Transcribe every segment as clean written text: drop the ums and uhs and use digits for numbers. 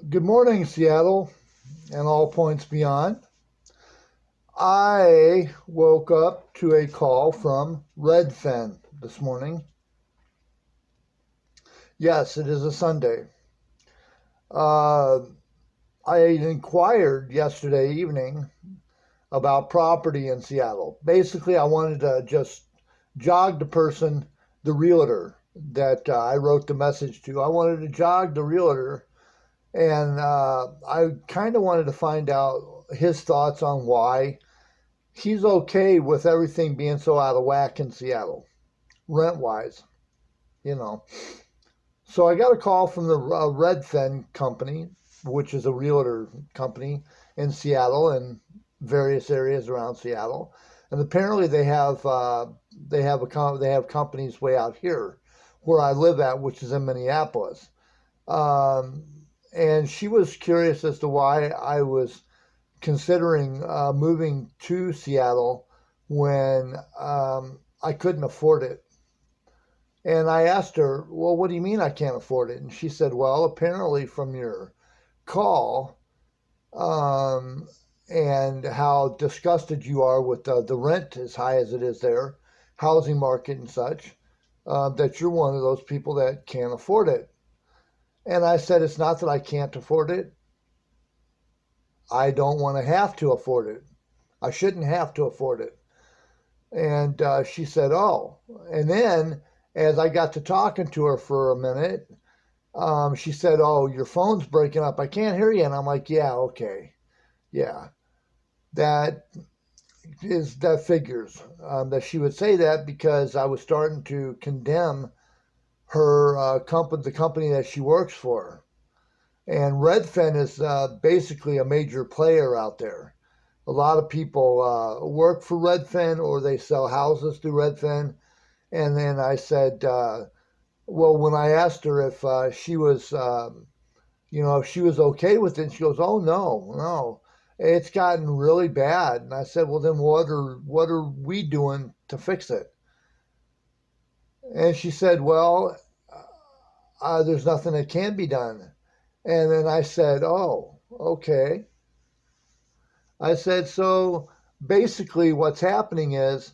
Good morning, Seattle, and all points beyond. I woke up to a call from RedFin this morning. Yes, it is a Sunday. Uh, I inquired yesterday evening about property in Seattle. Basically, I wanted to just jog the person, the realtor that I wrote the message to. I wanted to jog the realtor, and I kind of wanted to find out his thoughts on why he's okay with everything being so out of whack in Seattle, rent wise, you know. So I got a call from the Redfin company, which is a realtor company in Seattle and various areas around Seattle, and apparently they have companies way out here where I live at, which is in Minneapolis. Um, and she was curious as to why I was considering moving to Seattle when I couldn't afford it. And I asked her, well, what do you mean I can't afford it? And she said, well, apparently from your call um, and how disgusted you are with the rent as high as it is there, housing market and such, that you're one of those people that can't afford it. And I said, it's not that I can't afford it. I don't want to have to afford it. I shouldn't have to afford it. And she said, oh. And then as I got to talking to her for a minute, she said, oh, your phone's breaking up. I can't hear you. And I'm like, yeah, okay. Yeah, that that figures. That she would say that because I was starting to condemn her company, the company that she works for. And Redfin is basically a major player out there. A lot of people work for Redfin or they sell houses through Redfin. And then I said, well, when I asked her if she was, if she was okay with it, she goes, oh no, no, it's gotten really bad. And I said, well, then what are we doing to fix it? And she said, well, there's nothing that can be done. And then I said, oh, okay. I said, so basically what's happening is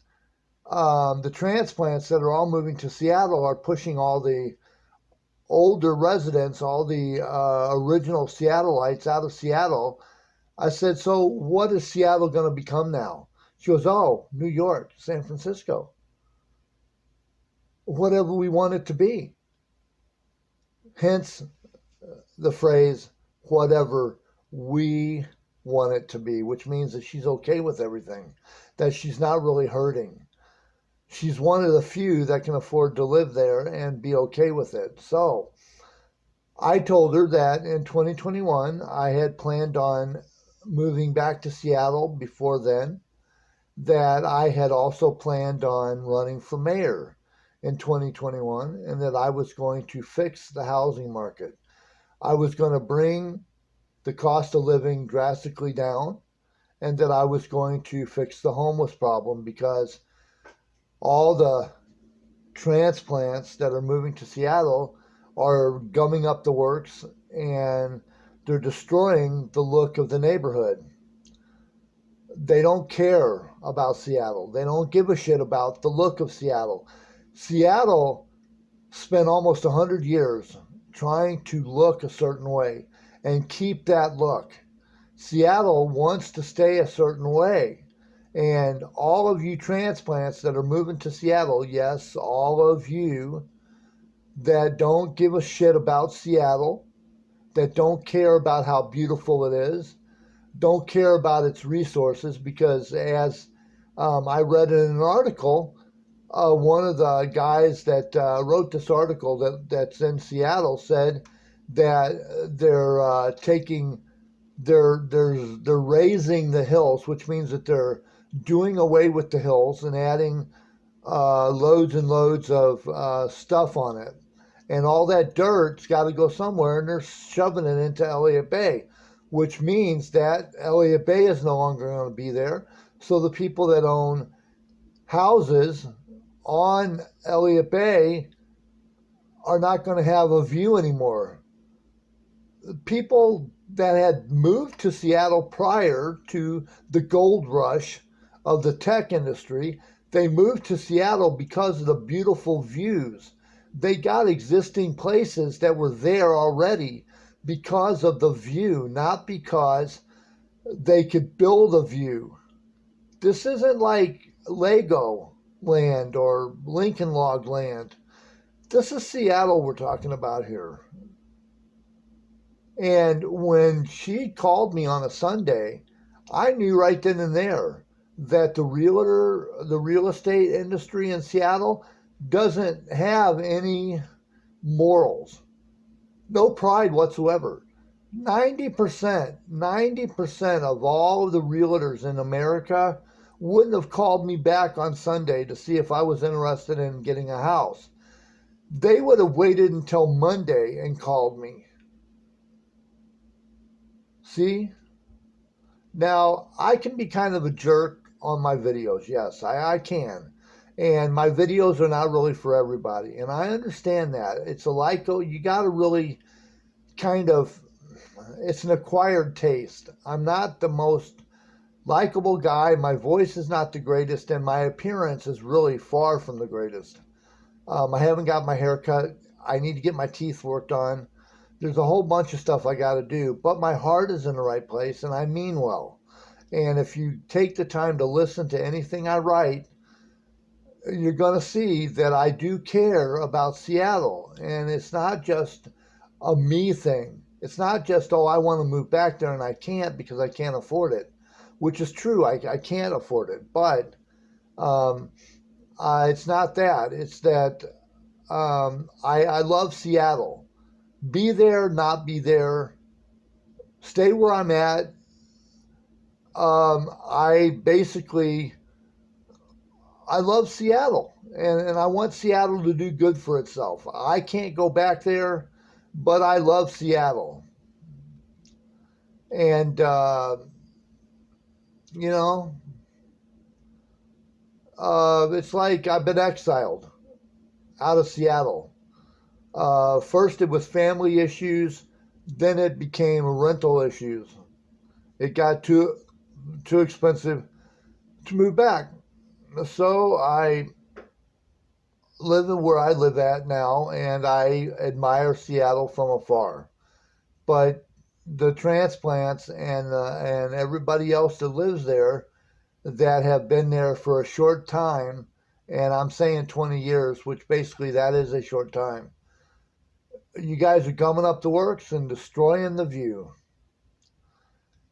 the transplants that are all moving to Seattle are pushing all the older residents, all the original Seattleites out of Seattle. I said, so what is Seattle going to become now? She goes, oh, New York, San Francisco, whatever we want it to be. Hence the phrase, whatever we want it to be, which means that she's okay with everything, that she's not really hurting. She's one of the few that can afford to live there and be okay with it. So I told her that in 2021, I had planned on moving back to Seattle before then, that I had also planned on running for mayor in 2021, and that I was going to fix the housing market. I was going to bring the cost of living drastically down, and that I was going to fix the homeless problem because all the transplants that are moving to Seattle are gumming up the works and they're destroying the look of the neighborhood. They don't care about Seattle. They don't give a shit about the look of Seattle. Seattle spent almost 100 years trying to look a certain way and keep that look. Seattle wants to stay a certain way. And all of you transplants that are moving to Seattle, yes, all of you that don't give a shit about Seattle, that don't care about how beautiful it is, don't care about its resources, because as I read in an article, one of the guys that wrote this article that's in Seattle said that they're they're raising the hills, which means that they're doing away with the hills and adding loads and loads of stuff on it. And all that dirt's got to go somewhere, and they're shoving it into Elliott Bay, which means that Elliott Bay is no longer going to be there. So the people that own houses on Elliott Bay are not going to have a view anymore. people that had moved to Seattle prior to the gold rush of the tech industry, they moved to Seattle because of the beautiful views. They got existing places that were there already because of the view, not because they could build a view. This isn't like Lego land or Lincoln Log land. This is Seattle we're talking about here. And when she called me on a Sunday, I knew right then and there that the real estate industry in Seattle doesn't have any morals, no pride whatsoever. 90% of all of the realtors in America wouldn't have called me back on Sunday to see if I was interested in getting a house. They would have waited until Monday and called me. See? Now, I can be kind of a jerk on my videos. Yes, I can. And my videos are not really for everybody. And I understand that. It's a you got to really kind of, it's an acquired taste. I'm not the most likable guy. My voice is not the greatest. And my appearance is really far from the greatest. I haven't got my hair cut. I need to get my teeth worked on. There's a whole bunch of stuff I got to do, but my heart is in the right place and I mean well. And if you take the time to listen to anything I write, you're going to see that I do care about Seattle. And it's not just a me thing. It's not just, oh, I want to move back there and I can't because I can't afford it, which is true. I can't afford it. But it's not that. It's that I love Seattle. Be there, not be there. Stay where I'm at. I love Seattle, and I want Seattle to do good for itself. I can't go back there, but I love Seattle. And, you know, it's like I've been exiled out of Seattle. First it was family issues, then it became rental issues. It got too expensive to move back. So I live in where I live at now, and I admire Seattle from afar. But the transplants and everybody else that lives there that have been there for a short time, and I'm saying 20 years, which basically that is a short time. You guys are gumming up the works and destroying the view.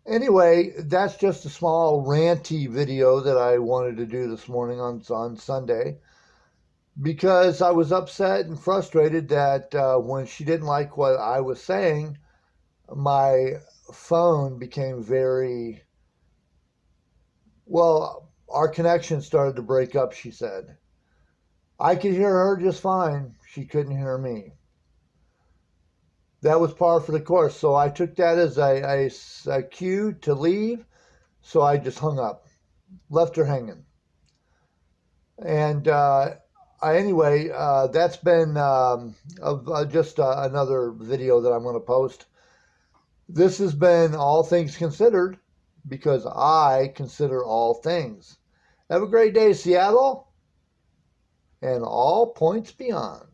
Anyway, that's just a small ranty video that I wanted to do this morning on Sunday because I was upset and frustrated that when she didn't like what I was saying, my phone became our connection started to break up, she said. I could hear her just fine. She couldn't hear me. That was par for the course. So I took that as a cue to leave. So I just hung up, left her hanging. And anyway, that's been just another video that I'm going to post. This has been All Things Considered because I consider all things. Have a great day, Seattle, and all points beyond.